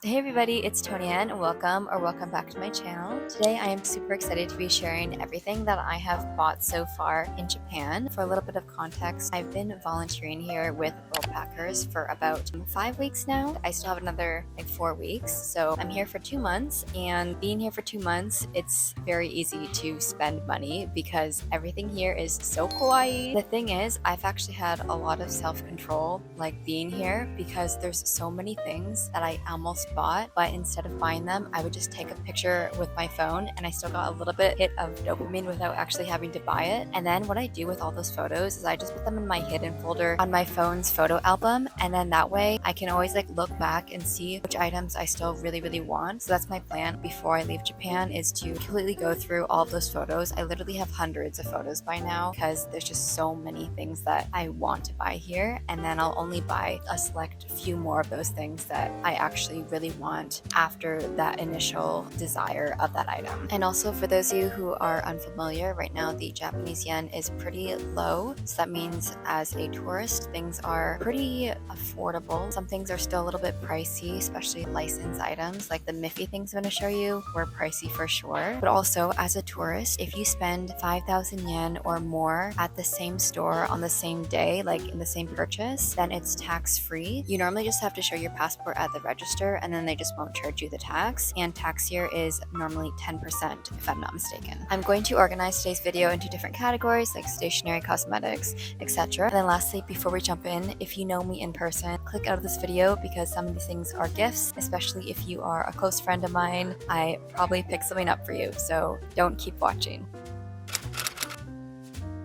Hey everybody, it's Tony Ann. Welcome back to my channel. Today I am super excited to be sharing everything that I have bought so far in Japan. For a little bit of context, I've been volunteering here with Worldpackers for about 5 weeks now. I still have another 4 weeks, so I'm here for 2 months, and being here for 2 months, it's very easy to spend money because everything here is so kawaii. The thing is, I've actually had a lot of self-control like being here because there's so many things that I almost bought, but instead of buying them, I would just take a picture with my phone and I still got a little bit hit of dopamine without actually having to buy it. And then what I do with all those photos is I just put them in my hidden folder on my phone's photo album, and then that way I can always look back and see which items I still really want. So that's my plan before I leave Japan, is to completely go through all of those photos. I literally have hundreds of photos by now because there's just so many things that I want to buy here, and then I'll only buy a select few more of those things that I actually really want after that initial desire of that item. And also, for those of you who are unfamiliar, right now the Japanese yen is pretty low, so that means as a tourist things are pretty affordable. Some things are still a little bit pricey, especially licensed items like the Miffy things I'm going to show you were pricey for sure. But also, as a tourist, if you spend 5,000 yen or more at the same store on the same day, like in the same purchase, then it's tax free. You normally just have to show your passport at the register, and then they just won't charge you the tax. And tax here is normally 10% if I'm not mistaken. I'm going to organize today's video into different categories like stationery, cosmetics, etc. And then lastly, before we jump in, if you know me in person, click out of this video because some of these things are gifts, especially if you are a close friend of mine. I probably picked something up for you, so don't keep watching.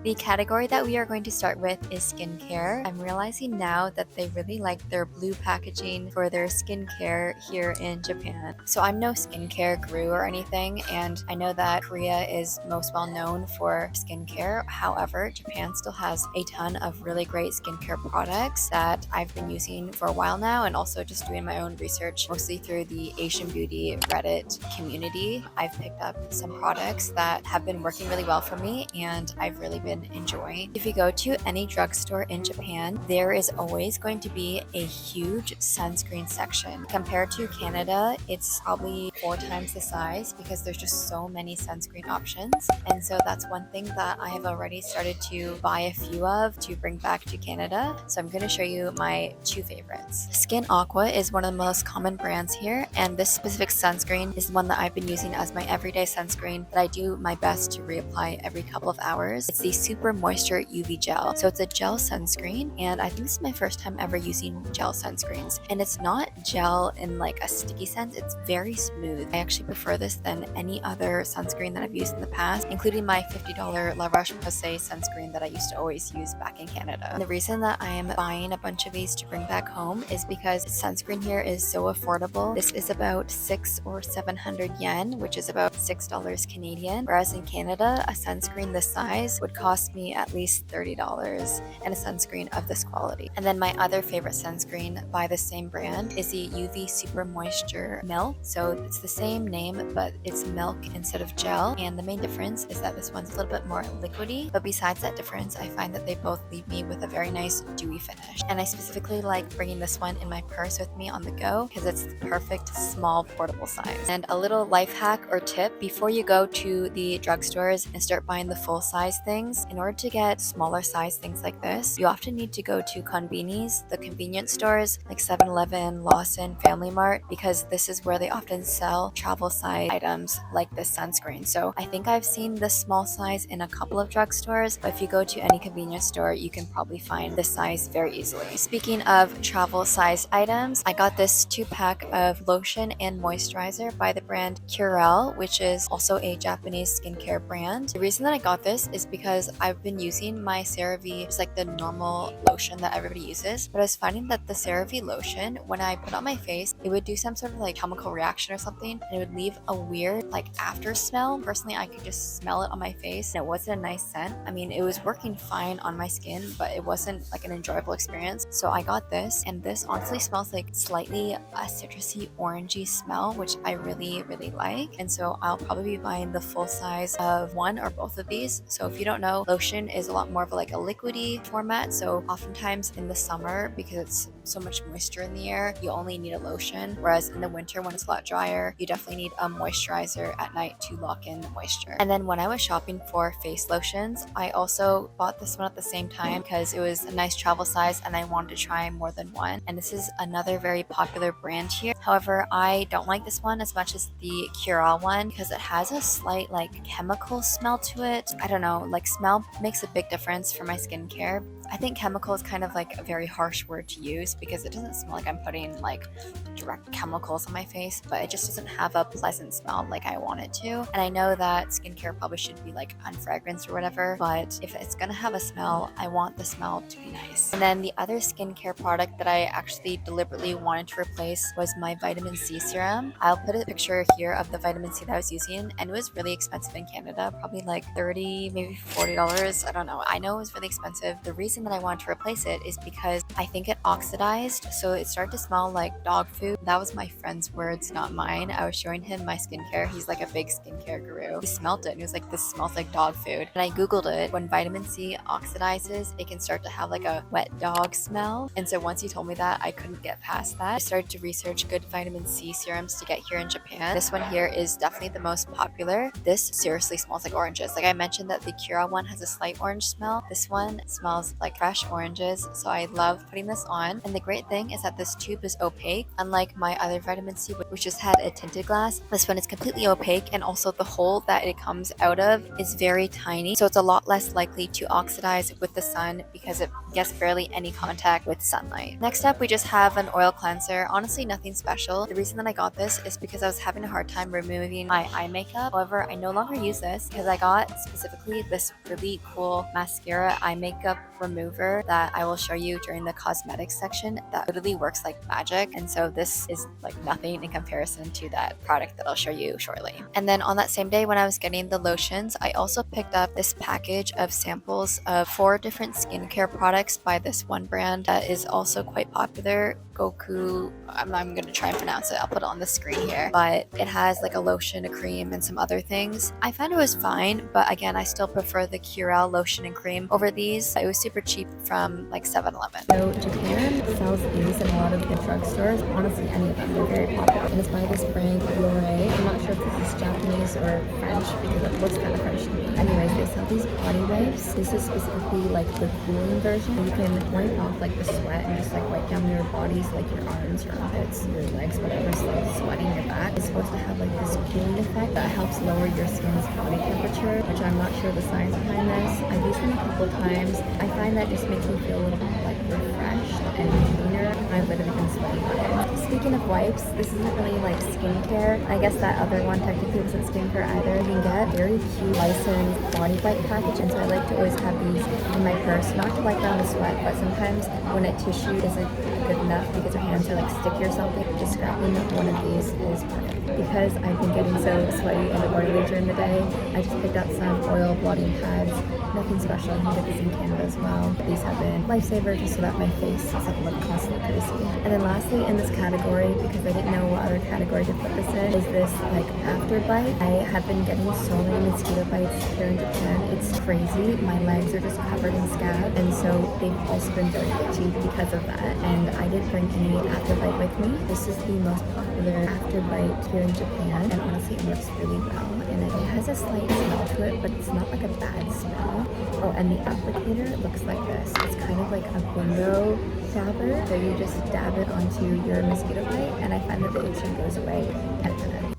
The category that we are going to start with is skincare. I'm realizing now that they really like their blue packaging for their skincare here in Japan. So I'm no skincare guru or anything, and I know that Korea is most well known for skincare. However, Japan still has a ton of really great skincare products that I've been using for a while now, and also just doing my own research, mostly through the Asian Beauty Reddit community. I've picked up some products that have been working really well for me, and I've really been enjoying. If you go to any drugstore in Japan, there is always going to be a huge sunscreen section. Compared to Canada, it's probably 4 times the size because there's just so many sunscreen options. And so that's one thing that I have already started to buy a few of to bring back to Canada. So I'm going to show you my 2 favorites. Skin Aqua is one of the most common brands here, and this specific sunscreen is the one that I've been using as my everyday sunscreen that I do my best to reapply every couple of hours. It's the Super Moisture UV Gel. So it's a gel sunscreen, and I think this is my first time ever using gel sunscreens. And it's not gel in like a sticky sense, it's very smooth. I actually prefer this than any other sunscreen that I've used in the past, including my $50 La Roche-Posay sunscreen that I used to always use back in Canada. And the reason that I am buying a bunch of these to bring back home is because sunscreen here is so affordable. This is about 600 or 700 yen, which is about $6 Canadian, whereas in Canada, a sunscreen this size would cost me at least $30, and a sunscreen of this quality. And then my other favorite sunscreen by the same brand is the UV Super Moisture Milk. So it's the same name, but it's milk instead of gel, and the main difference is that this one's a little bit more liquidy. But besides that difference, I find that they both leave me with a very nice dewy finish. And I specifically like bringing this one in my purse with me on the go because it's the perfect small portable size. And a little life hack or tip: before you go to the drugstores and start buying the full size things, in order to get smaller size things like this, you often need to go to konbinis, the convenience stores like 7-Eleven, Lawson, Family Mart, because this is where they often sell travel size items like this sunscreen. So I think I've seen this small size in a couple of drugstores, but if you go to any convenience store, you can probably find this size very easily. Speaking of travel size items, I got this 2-pack of lotion and moisturizer by the brand Curel, which is also a Japanese skincare brand. The reason that I got this is because I've been using my CeraVe, just like the normal lotion that everybody uses, but I was finding that the CeraVe lotion, when I put on my face, it would do some sort of chemical reaction or something, and it would leave a weird after smell. Personally, I could just smell it on my face, and it wasn't a nice scent. I mean, it was working fine on my skin, but it wasn't an enjoyable experience. So I got this, and this honestly smells like slightly a citrusy orangey smell, which I really like. And so I'll probably be buying the full size of one or both of these. So if you don't know know, lotion is a lot more of like a liquidy format. So oftentimes in the summer, because it's so much moisture in the air, you only need a lotion. Whereas in the winter, when it's a lot drier, you definitely need a moisturizer at night to lock in the moisture. And then when I was shopping for face lotions, I also bought this one at the same time because it was a nice travel size and I wanted to try more than one. And this is another very popular brand here. However, I don't like this one as much as the Curall one because it has a slight like chemical smell to it. I don't know, like smell makes a big difference for my skincare. I think chemical is kind of like a very harsh word to use because it doesn't smell like I'm putting like direct chemicals on my face, but it just doesn't have a pleasant smell like I want it to. And I know that skincare probably should be like unfragranced or whatever, but if it's gonna have a smell, I want the smell to be nice. And then the other skincare product that I actually deliberately wanted to replace was my vitamin C serum. I'll put a picture here of the vitamin C that I was using, and it was really expensive in Canada, probably like $30, maybe $40. I don't know. I know it was really expensive. The reason that I wanted to replace it is because I think it oxidized, so it started to smell like dog food. That was my friend's words, not mine. I was showing him my skincare. He's like a big skincare guru. He smelled it and he was like, this smells like dog food. And I googled it. When vitamin C oxidizes, it can start to have like a wet dog smell. And so once he told me that, I couldn't get past that. I started to research good vitamin C serums to get here in Japan. This one here is definitely the most popular. This seriously smells like oranges. Like I mentioned that the Cura one has a slight orange smell. This one smells like fresh oranges. So I love putting this on. And the great thing is that this tube is opaque. Unlike my other vitamin C, which just had a tinted glass, this one is completely opaque, and also the hole that it comes out of is very tiny. So it's a lot less likely to oxidize with the sun because it gets barely any contact with sunlight. Next up, we just have an oil cleanser. Honestly, nothing special. The reason that I got this is because I was having a hard time removing my eye makeup. However, I no longer use this because I got specifically this really cool mascara eye makeup remover that I will show you during the cosmetics section that literally works like magic. And so this is like nothing in comparison to that product that I'll show you shortly. And then on that same day when I was getting the lotions, I also picked up this package of samples of 4 different skincare products by this one brand that is also quite popular. Goku, I'm going to try and pronounce it. I'll put it on the screen here. But it has like a lotion, a cream, and some other things. I found it was fine, but again, I still prefer the Curel lotion and cream over these. It was super cheap from like 7-Eleven. So Japan sells these in a lot of the drugstores. Honestly, any of them. They're very popular. And it's by this brand, Yore. I'm not sure if this is Japanese or French because it looks kind of French to me. Anyways, they sell these body wipes. This is specifically like the cooling version. You can wipe off like the sweat and just like wipe down your body, so, like your arms, your armpits, your legs, whatever's like sweating your back. It's supposed to have like this cooling effect that helps lower your skin's body temperature, which I'm not sure the science behind this. I've used them a couple times. I find that just makes me feel a little bit like refreshed and cleaner. I've literally been sweating on it. Speaking of wipes, this isn't really like skincare. I guess that other one technically isn't skincare either. You can get very cute licensed body wipe package, and so I like to always have these in my purse, not to wipe down the sweat, but sometimes when a tissue isn't good enough because your hands are like sticky or something, just grabbing one of these is perfect. Because I've been getting so sweaty and oily during the day, I just picked up some oil blotting pads. Nothing special. You can get these in Canada as well. These have been lifesaver just so that my face doesn't look constantly greasy. And then lastly in this category, because I didn't know what other category to put this in, is this like after bite. I have been getting so many mosquito bites here in Japan. It's crazy. My legs are just covered in scab, and so they've also been very itchy because of that. And I didn't bring any after bite with me. This is the most popular after bite here in Japan, and honestly it works really well. And it has a slight smell to it, but it's not like a bad smell. Oh, and the applicator looks like this. It's kind of like a window dabber, so you just dab it onto your mosquito bite, and I find that the itching goes away in a minute.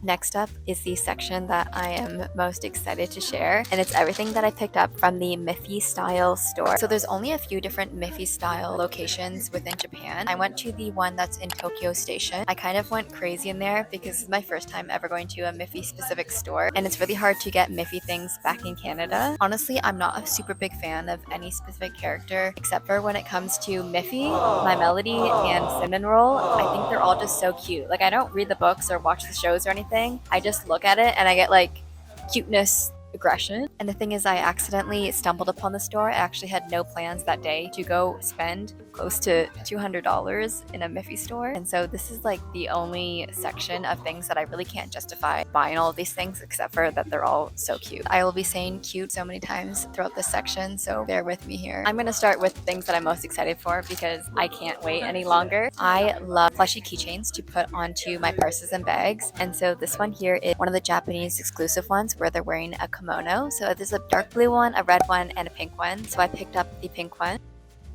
Next up is the section that I am most excited to share, and it's everything that I picked up from the Miffy style store. So there's only a few different Miffy style locations within Japan. I went to the one that's in Tokyo Station. I kind of went crazy in there because it's my first time ever going to a Miffy specific store, and it's really hard to get Miffy things back in Canada. Honestly, I'm not a super big fan of any specific character, except for when it comes to Miffy, My Melody, and Cinnamon Roll. I think they're all just so cute. Like, I don't read the books or watch the shows or anything. I just look at it and I get like cuteness aggression. And the thing is, I accidentally stumbled upon the store. I actually had no plans that day to go spend close to $200 in a Miffy store. And so this is like the only section of things that I really can't justify buying all of these things, except for that they're all so cute. I will be saying cute so many times throughout this section, so bear with me here. I'm gonna start with things that I'm most excited for because I can't wait any longer. I love plushy keychains to put onto my purses and bags. And so this one here is one of the Japanese exclusive ones where they're wearing a kimono. So there's a dark blue one, a red one, and a pink one. So I picked up the pink one.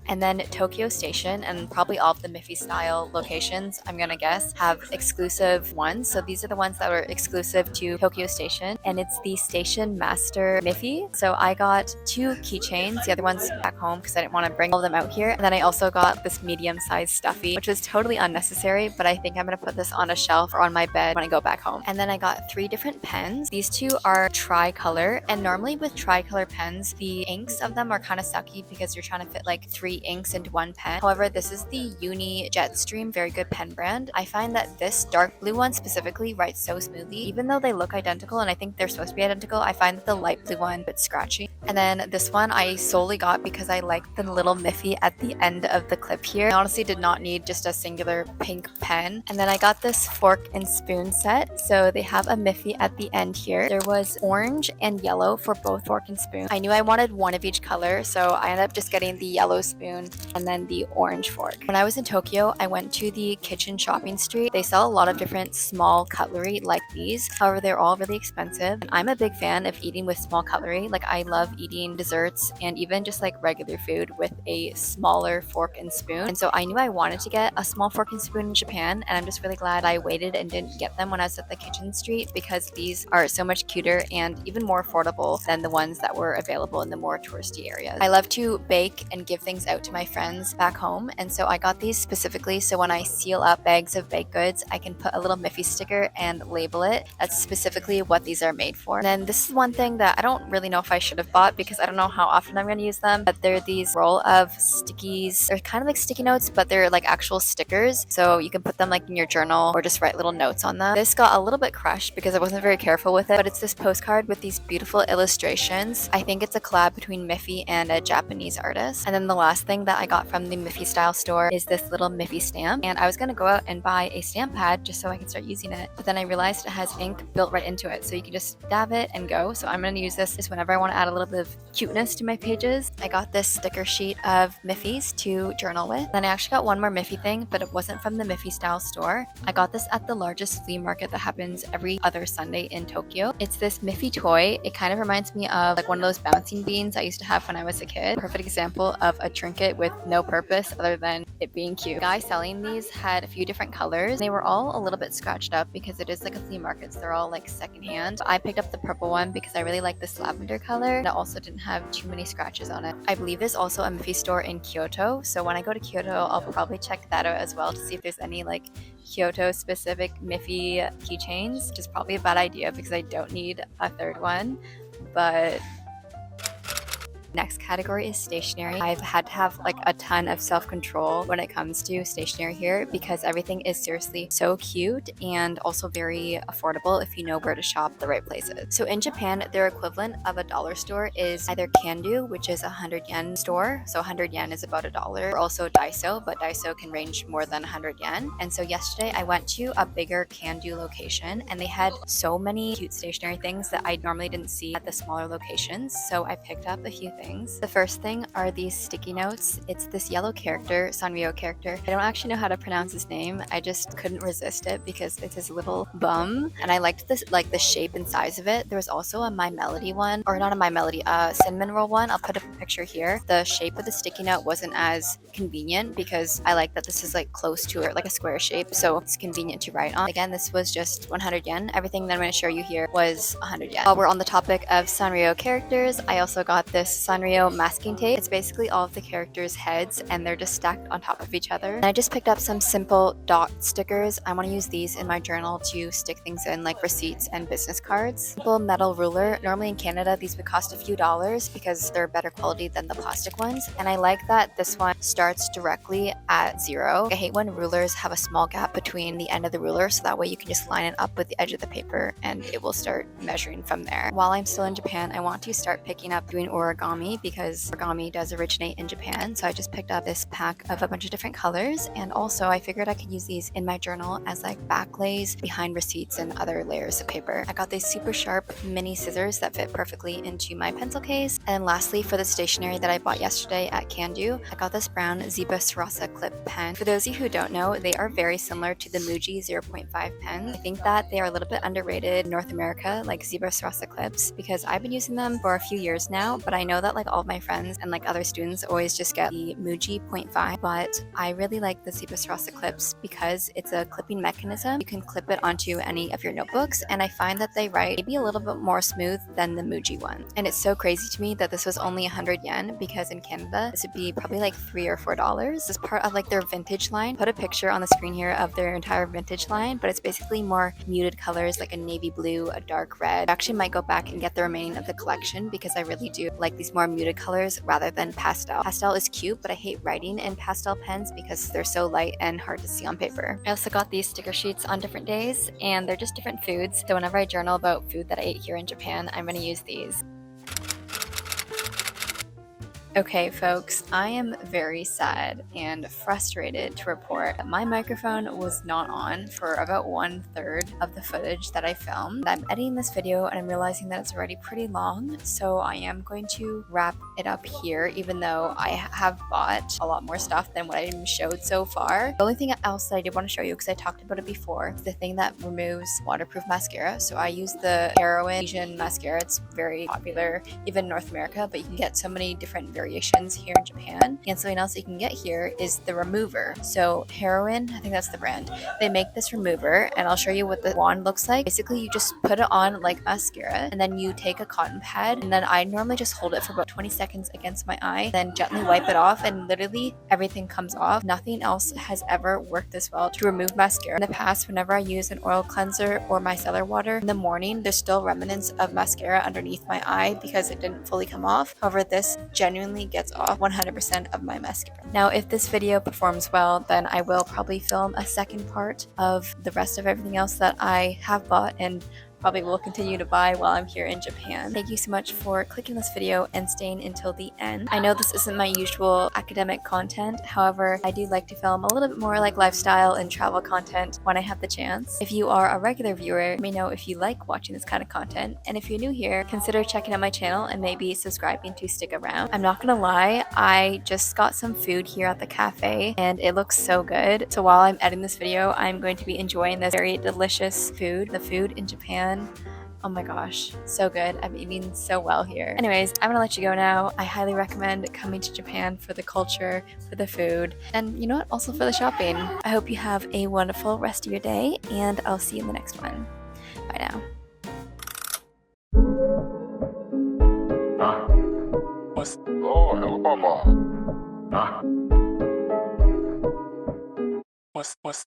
And then Tokyo Station and probably all of the Miffy style locations, I'm gonna guess, have exclusive ones. So these are the ones that were exclusive to Tokyo Station. And it's the Station Master Miffy. So I got 2 keychains, the other one's back home because I didn't want to bring all of them out here. And then I also got this medium-sized stuffy, which was totally unnecessary, but I think I'm gonna put this on a shelf or on my bed when I go back home. And then I got 3 different pens. These 2 are tricolor, and normally with tricolor pens, the inks of them are kind of sucky because you're trying to fit like 3 inks into one pen. However, this is the Uni Jetstream, very good pen brand. I find that this dark blue one specifically writes so smoothly. Even though they look identical and I think they're supposed to be identical, I find that the light blue one a bit scratchy. And then this one I solely got because I like the little Miffy at the end of the clip here. I honestly did not need just a singular pink pen. And then I got this fork and spoon set. So they have a Miffy at the end here. There was orange and yellow for both fork and spoon. I knew I wanted one of each color, so I ended up just getting the yellow spoon and then the orange fork. When I was in Tokyo, I went to the kitchen shopping street. They sell a lot of different small cutlery like these. However, they're all really expensive. And I'm a big fan of eating with small cutlery. Like I love eating desserts and even just like regular food with a smaller fork and spoon. And so I knew I wanted to get a small fork and spoon in Japan. And I'm just really glad I waited and didn't get them when I was at the kitchen street because these are so much cuter and even more affordable than the ones that were available in the more touristy areas. I love to bake and give things out to my friends back home, and so I got these specifically so when I seal up bags of baked goods, I can put a little Miffy sticker and label it. That's specifically what these are made for. And then this is one thing that I don't really know if I should have bought because I don't know how often I'm going to use them, but they're these roll of stickies. They're kind of like sticky notes, but they're like actual stickers, so you can put them like in your journal or just write little notes on them. This got a little bit crushed because I wasn't very careful with it, but it's this postcard with these beautiful illustrations. I think it's a collab between Miffy and a Japanese artist. And then the last thing that I got from the Miffy style store is this little Miffy stamp, and I was gonna go out and buy a stamp pad just so I can start using it, but then I realized it has ink built right into it, so you can just dab it and go. So I'm gonna use this just whenever I want to add a little bit of cuteness to my pages. I got this sticker sheet of Miffys to journal with. Then I actually got one more Miffy thing, but it wasn't from the Miffy style store. I got this at the largest flea market that happens every other Sunday in Tokyo. It's this Miffy toy. It kind of reminds me of like one of those bouncing beans I used to have when I was a kid. Perfect example of a trinket with no purpose other than it being cute. The guy selling these had a few different colors. They were all a little bit scratched up because it is like a flea market, so they're all like secondhand. I picked up the purple one because I really like this lavender color, and it also didn't have too many scratches on it. I believe there's also a Miffy store in Kyoto, so when I go to Kyoto, I'll probably check that out as well to see if there's any like Kyoto specific Miffy keychains, which is probably a bad idea because I don't need a third one, but next category is stationery. I've had to have like a ton of self-control when it comes to stationery here because everything is seriously so cute and also very affordable if you know where to shop the right places. So in Japan, their equivalent of a dollar store is either Kandu, which is a 100 yen store. So 100 yen is about $1, or also Daiso, but Daiso can range more than 100 yen. And so yesterday I went to a bigger Kandu location and they had so many cute stationery things that I normally didn't see at the smaller locations. So I picked up a few things. The first thing are these sticky notes. It's this yellow character, Sanrio character. I don't actually know how to pronounce his name. I just couldn't resist it because it's his little bum, and I liked this, like the shape and size of it. There was also a My Melody one, or not a My Melody, a cinnamon roll one. I'll put a picture here. The shape of the sticky note wasn't as convenient because I like that this is like close to it, like a square shape, so it's convenient to write on. Again, this was just 100 yen. Everything that I'm going to show you here was 100 yen. While we're on the topic of Sanrio characters, I also got this Sanrio masking tape. It's basically all of the characters' heads and they're just stacked on top of each other. And I just picked up some simple dot stickers. I want to use these in my journal to stick things in like receipts and business cards. Simple metal ruler. Normally in Canada these would cost a few dollars because they're better quality than the plastic ones. And I like that this one starts directly at 0. I hate when rulers have a small gap between the end of the ruler, so that way you can just line it up with the edge of the paper and it will start measuring from there. While I'm still in Japan, I want to start picking up doing origami because origami does originate in Japan. So I just picked up this pack of a bunch of different colors, and also I figured I could use these in my journal as like backlays behind receipts and other layers of paper. I got these super sharp mini scissors that fit perfectly into my pencil case. And lastly, for the stationery that I bought yesterday at Kandu, I got this brown Ziba Sarasa clip pen. For those of you who don't know, they are very similar to the Muji 0.5 pens. I think that they are a little bit underrated in North America, like Ziba Sarasa clips, because I've been using them for a few years now, but I know that like all of my friends and like other students always just get the Muji 0.5, but I really like the Ziba Sarasa clips because it's a clipping mechanism. You can clip it onto any of your notebooks, and I find that they write maybe a little bit more smooth than the Muji one. And it's so crazy to me that this was only 100 yen because in Canada this would be probably like $3 or $4. This is part of like their vintage line. Put a picture on the screen here of their entire vintage line, but it's basically more muted colors like a navy blue, a dark red. I actually might go back and get the remaining of the collection because I really do like these more muted colors rather than pastel. Pastel is cute, but I hate writing in pastel pens because they're so light and hard to see on paper. I also got these sticker sheets on different days, and they're just different foods. So whenever I journal about food that I ate here in Japan, I'm going to use these. Okay, folks, I am very sad and frustrated to report that my microphone was not on for about 1/3 of the footage that I filmed. I'm editing this video and I'm realizing that it's already pretty long, so I am going to wrap it up here, even though I have bought a lot more stuff than what I showed so far. The only thing else that I did want to show you, because I talked about it before, is the thing that removes waterproof mascara. So I use the Heroin Asian mascara. It's very popular even in North America, but you can get so many different variations here in Japan. And something else you can get here is the remover. So Heroin, I think that's the brand, they make this remover, and I'll show you what the wand looks like. Basically you just put it on like mascara, and then you take a cotton pad, and then I normally just hold it for about 20 seconds against my eye, then gently wipe it off, and literally everything comes off. Nothing else has ever worked this well to remove mascara. In the past, whenever I use an oil cleanser or micellar water in the morning, there's still remnants of mascara underneath my eye because it didn't fully come off. However, this genuinely gets off 100% of my mascara. Now, if this video performs well, then I will probably film a second part of the rest of everything else that I have bought and probably will continue to buy while I'm here in Japan. Thank you so much for clicking this video and staying until the end. I know this isn't my usual academic content, however, I do like to film a little bit more like lifestyle and travel content when I have the chance. If you are a regular viewer, let me know if you like watching this kind of content, and if you're new here, consider checking out my channel and maybe subscribing to stick around. I'm not gonna lie, I just got some food here at the cafe and it looks so good. So while I'm editing this video, I'm going to be enjoying this very delicious food. The food in Japan, oh my gosh, so good. I'm eating so well here. Anyways, I'm gonna let you go now. I highly recommend coming to Japan for the culture, for the food, and you know what, also for the shopping. I hope you have a wonderful rest of your day, and I'll see you in the next one. Bye now. Oh, hello, Papa. What's